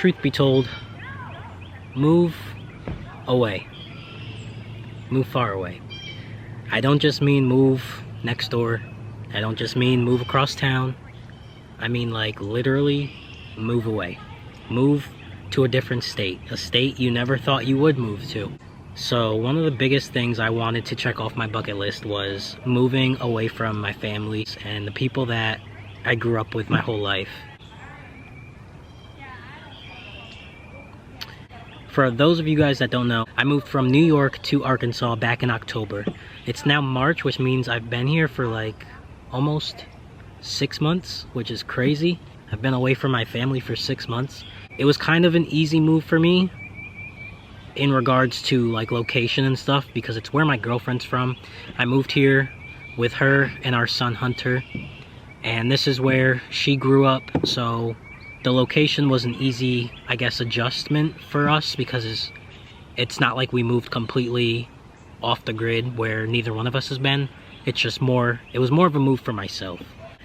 truth be told, move away. Move far away. I don't just mean move next door. I don't just mean move across town. I mean like literally move away. Move to a different state. A state you never thought you would move to. So one of the biggest things I wanted to check off my bucket list was moving away from my family and the people that I grew up with my whole life. For those of you guys that don't know, I moved from New York to Arkansas back in October. It's now March, which means I've been here for like almost 6 months, which is crazy. I've been away from my family for 6 months. It was kind of an easy move for me in regards to like location and stuff because it's where my girlfriend's from. I moved here with her and our son Hunter, and this is where she grew up, so the location was an easy, I guess, adjustment for us because it's not like we moved completely off the grid where neither one of us has been. It's just more, it was more of a move for myself.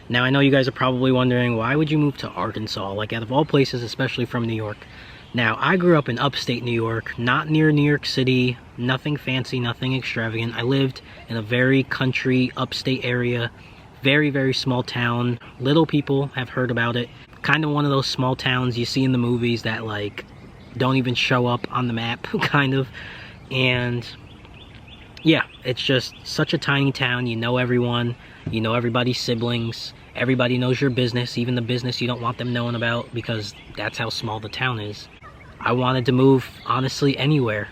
Now I know you guys are probably wondering, why would you move to Arkansas? Like out of all places, especially from New York. Now I grew up in upstate New York, not near New York City, nothing fancy, nothing extravagant. I lived in a very country, upstate area, very, very small town. Little people have heard about it. Kind of one of those small towns you see in the movies that like don't even show up on the map, kind of. And yeah, it's just such a tiny town. You know everyone, you know everybody's siblings, everybody knows your business, even the business you don't want them knowing about, because that's how small the town is. I wanted to move, honestly, anywhere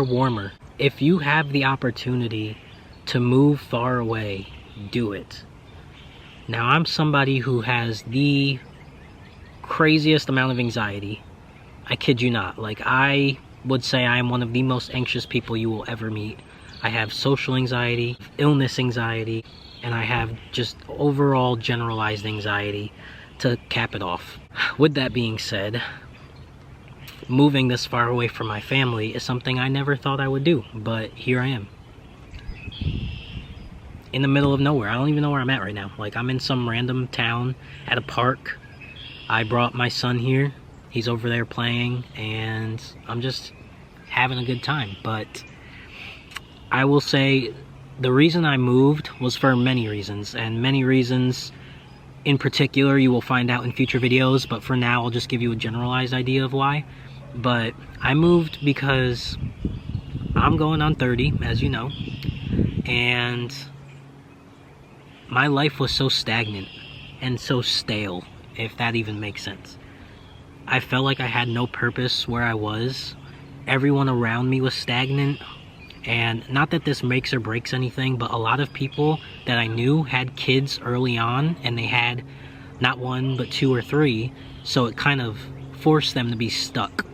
warmer. If you have the opportunity to move far away, do it. Now I'm somebody who has the craziest amount of anxiety. I kid you not. Like, I would say I am one of the most anxious people you will ever meet. I have social anxiety, illness anxiety, and I have just overall generalized anxiety to cap it off. With that being said, moving this far away from my family is something I never thought I would do, but here I am. In the middle of nowhere. I don't even know where I'm at right now. Like, I'm in some random town at a park. I brought my son here. He's over there playing, and I'm just having a good time. But I will say the reason I moved was for many reasons, and many reasons in particular you will find out in future videos, but for now I'll just give you a generalized idea of why. But I moved because I'm going on 30, as you know, and my life was so stagnant and so stale, if that even makes sense. I felt like I had no purpose where I was. Everyone around me was stagnant, and not that this makes or breaks anything, but a lot of people that I knew had kids early on, and they had not one but 2 or 3, so it kind of forced them to be stuck.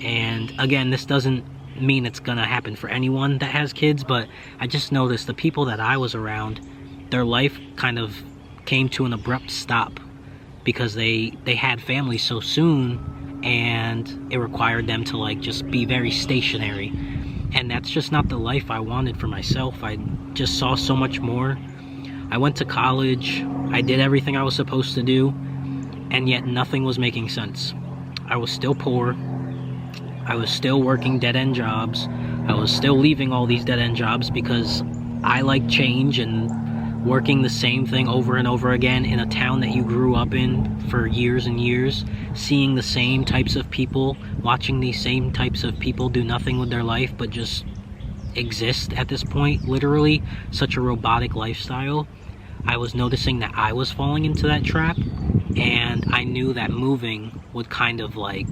And again, this doesn't mean it's gonna happen for anyone that has kids, but I just noticed the people that I was around, their life kind of came to an abrupt stop because they had families so soon, and it required them to like just be very stationary. And that's just not the life I wanted for myself. I just saw so much more. I went to college, I did everything I was supposed to do, and yet nothing was making sense. I was still poor, I was still working dead-end jobs, I was still leaving all these dead-end jobs because I like change, and working the same thing over and over again in a town that you grew up in for years and years, seeing the same types of people, watching these same types of people do nothing with their life but just exist at this point, literally such a robotic lifestyle. I was noticing that I was falling into that trap, and I knew that moving would kind of like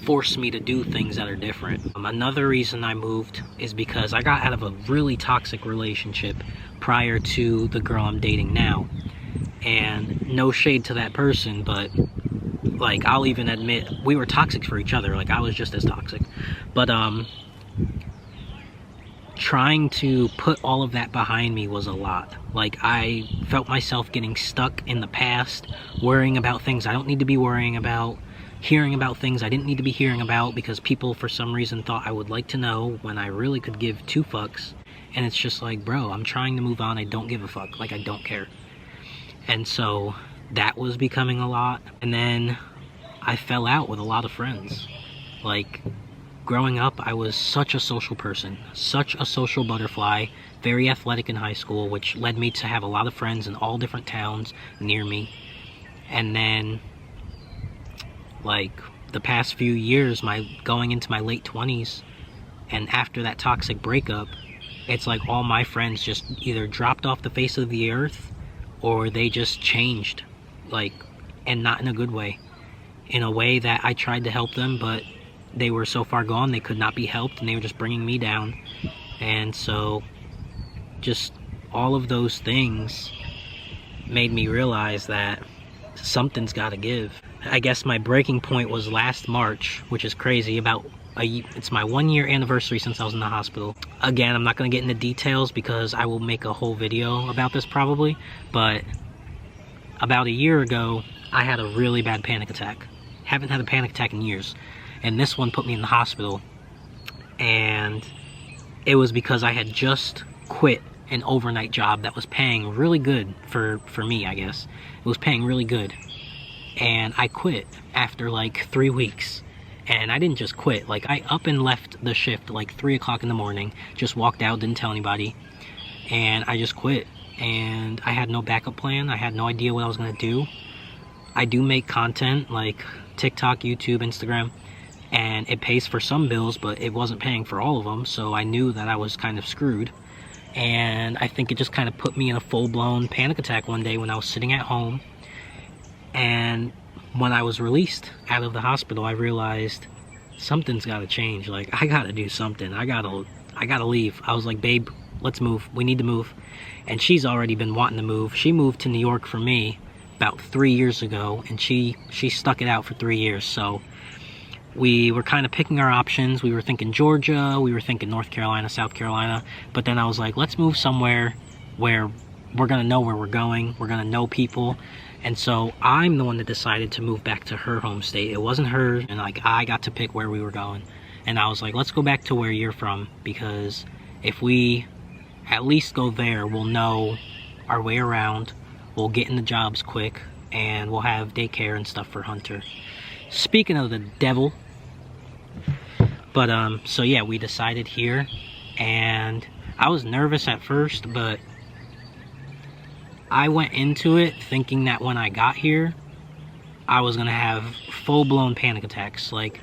force me to do things that are different. Another reason I moved is because I got out of a really toxic relationship prior to the girl I'm dating now. And no shade to that person, but like, I'll even admit we were toxic for each other. Like, I was just as toxic. But trying to put all of that behind me was a lot. Like, I felt myself getting stuck in the past, worrying about things I don't need to be worrying about, hearing about things I didn't need to be hearing about because people for some reason thought I would like to know when I really could give 2 fucks. And it's just like, bro, I'm trying to move on. I don't give a fuck. Like, I don't care. And so that was becoming a lot. And then I fell out with a lot of friends. Like, growing up, I was such a social person, such a social butterfly, very athletic in high school, which led me to have a lot of friends in all different towns near me. And then, like, the past few years, going into my late 20s, and after that toxic breakup, it's like all my friends just either dropped off the face of the earth, or they just changed, like, and not in a good way. In a way that I tried to help them, but they were so far gone they could not be helped, and they were just bringing me down. And so just all of those things made me realize that something's got to give. I guess my breaking point was last March, which is crazy. It's my 1-year anniversary since I was in the hospital. Again, I'm not going to get into details because I will make a whole video about this probably, but about a year ago I had a really bad panic attack. Haven't had a panic attack in years, and this one put me in the hospital. And it was because I had just quit an overnight job that was paying really good for me, I guess. It was paying really good, and I quit after like 3 weeks. And I didn't just quit, like, I up and left the shift like 3 o'clock in the morning, just walked out, didn't tell anybody, and I just quit. And I had no backup plan. I had no idea what I was gonna do. I do make content like TikTok, YouTube, Instagram, and it pays for some bills, but it wasn't paying for all of them, so I knew that I was kind of screwed. And I think it just kind of put me in a full-blown panic attack one day when I was sitting at home. And when I was released out of the hospital, I realized something's got to change. Like, I got to do something. I gotta leave. I was like, babe, let's move. We need to move. And she's already been wanting to move. She moved to New York for me about 3 years ago, and she stuck it out for 3 years. So we were kind of picking our options. We were thinking Georgia, we were thinking North Carolina, South Carolina, but then I was like, let's move somewhere where we're gonna know where we're going, we're gonna know people. And so I'm the one that decided to move back to her home state. It wasn't her, and like, I got to pick where we were going. And I was like, let's go back to where you're from, because if we at least go there, we'll know our way around, we'll get in the jobs quick, and we'll have daycare and stuff for Hunter. Speaking of the devil. But so yeah, we decided here, and I was nervous at first, but I went into it thinking that when I got here I was gonna have full-blown panic attacks. Like,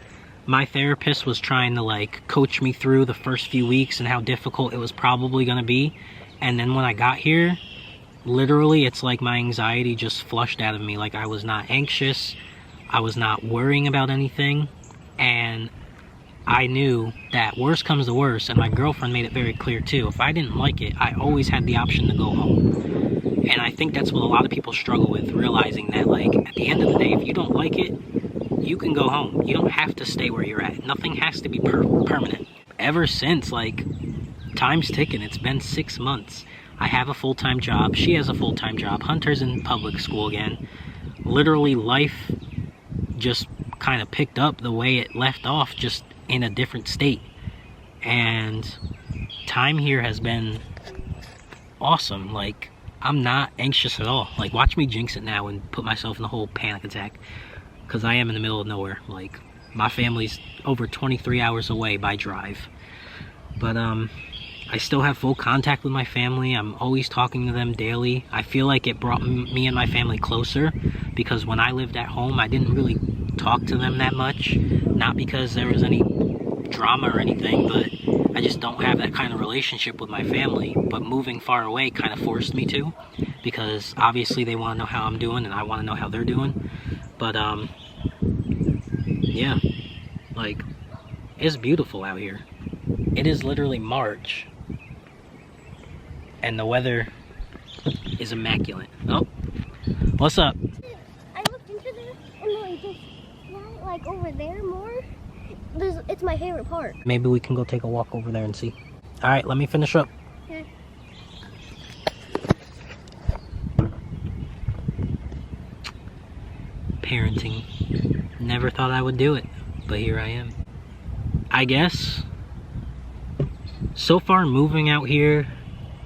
my therapist was trying to like coach me through the first few weeks and how difficult it was probably gonna be, and then when I got here, literally it's like my anxiety just flushed out of me. Like, I was not anxious, I was not worrying about anything, and I knew that worst comes to worst, and my girlfriend made it very clear too, if I didn't like it, I always had the option to go home. And I think that's what a lot of people struggle with, realizing that, like, at the end of the day, if you don't like it, you can go home. You don't have to stay where you're at. Nothing has to be permanent. Ever since, like, time's ticking. It's been 6 months. I have a full-time job. She has a full-time job. Hunter's in public school again. Literally, life just kind of picked up the way it left off, just in a different state. And time here has been awesome. Like, I'm not anxious at all. Like, watch me jinx it now and put myself in a whole panic attack, because I am in the middle of nowhere. Like, my family's over 23 hours away by drive. But I still have full contact with my family. I'm always talking to them daily. I feel like it brought me and my family closer, because when I lived at home, I didn't really talk to them that much. Not because there was any drama or anything, but I just don't have that kind of relationship with my family. But moving far away kind of forced me to, because obviously they want to know how I'm doing and I want to know how they're doing. But yeah, like, it's beautiful out here. It is literally March and the weather is immaculate. Oh, what's up? I looked into there and just like over there more. It's my favorite part. Maybe we can go take a walk over there and see. All right, let me finish up. Okay. Parenting. Never thought I would do it, but here I am. I guess so far moving out here,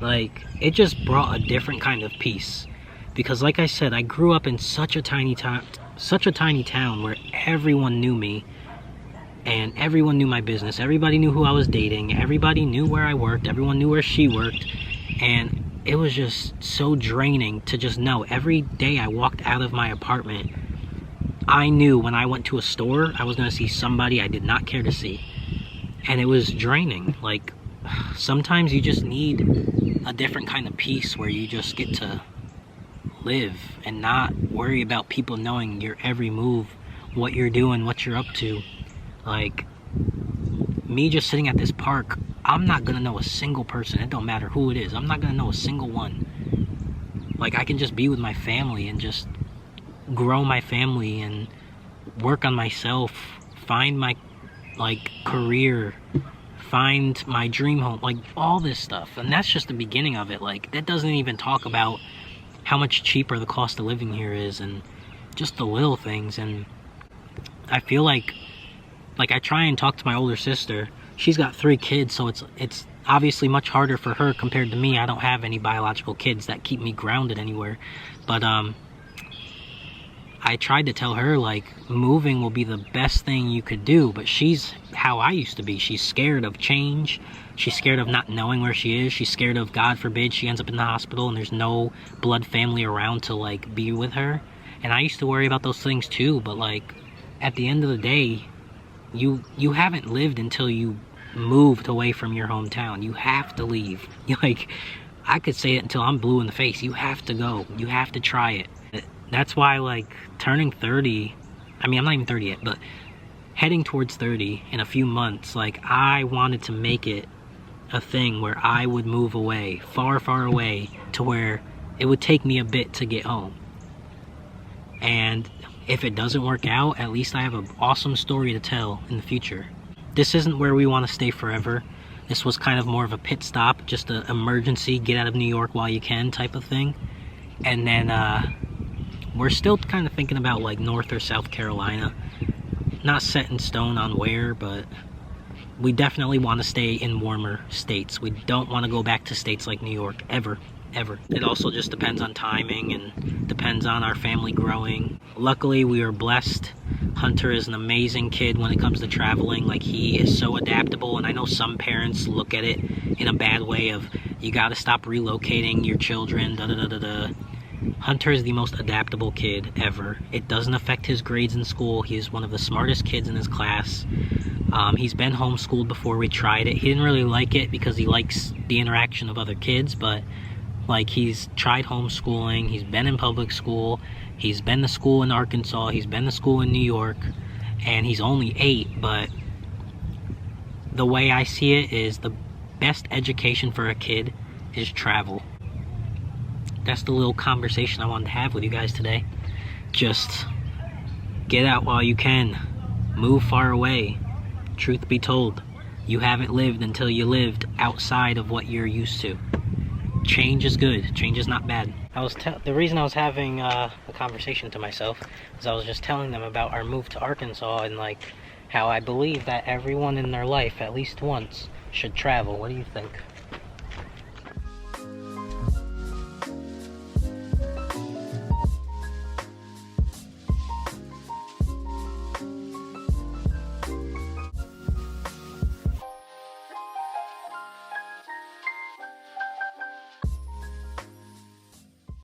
like, it just brought a different kind of peace. Because like I said, I grew up in such a tiny town, such a tiny town where everyone knew me and everyone knew my business. Everybody knew who I was dating. Everybody knew where I worked. Everyone knew where she worked. And it was just so draining to just know every day I walked out of my apartment, I knew when I went to a store, I was going to see somebody I did not care to see. And it was draining. Like, sometimes you just need a different kind of peace where you just get to live and not worry about people knowing your every move, what you're doing, what you're up to. Like, me just sitting at this park, I'm not gonna know a single person. It don't matter who it is. I'm not gonna know a single one. Like, I can just be with my family and just grow my family and work on myself, find my, like, career, find my dream home, like, all this stuff. And that's just the beginning of it. Like, that doesn't even talk about how much cheaper the cost of living here is and just the little things. And I feel like I try and talk to my older sister. She's got 3 kids, so it's obviously much harder for her compared to me. I don't have any biological kids that keep me grounded anywhere. But I tried to tell her, like, moving will be the best thing you could do, but she's how I used to be. She's scared of change. She's scared of not knowing where she is. She's scared of, God forbid, she ends up in the hospital and there's no blood family around to, like, be with her. And I used to worry about those things too, but, like, at the end of the day, you haven't lived until you moved away from your hometown. You have to leave. Like, I could say it until I'm blue in the face. You have to go. You have to try it. That's why, like, turning 30, I mean, I'm not even 30 yet, but heading towards 30 in a few months, like, I wanted to make it a thing where I would move away, far, far away, to where it would take me a bit to get home. And if it doesn't work out, at least I have an awesome story to tell in the future. This isn't where we want to stay forever. This was kind of more of a pit stop, just an emergency, get out of New York while you can type of thing. And then we're still kind of thinking about, like, North or South Carolina. Not set in stone on where, but we definitely want to stay in warmer states. We don't want to go back to states like New York, ever. It also just depends on timing and depends on our family growing. Luckily, we are blessed. Hunter is an amazing kid when it comes to traveling. Like, he is so adaptable, and I know some parents look at it in a bad way of, you gotta stop relocating your children, da-da-da-da-da. Hunter is the most adaptable kid ever. It doesn't affect his grades in school. He is one of the smartest kids in his class. He's been homeschooled before we tried it. He didn't really like it because he likes the interaction of other kids, but, like, he's tried homeschooling. He's been in public school. He's been to school in Arkansas. He's been to school in New York. And he's only 8, but the way I see it is the best education for a kid is travel. That's the little conversation I wanted to have with you guys today. Just get out while you can. Move far away. Truth be told, you haven't lived until you lived outside of what you're used to. Change is good. Change is not bad. The reason I was having a conversation to myself is I was just telling them about our move to Arkansas and, like, how I believe that everyone in their life, at least once, should travel. What do you think?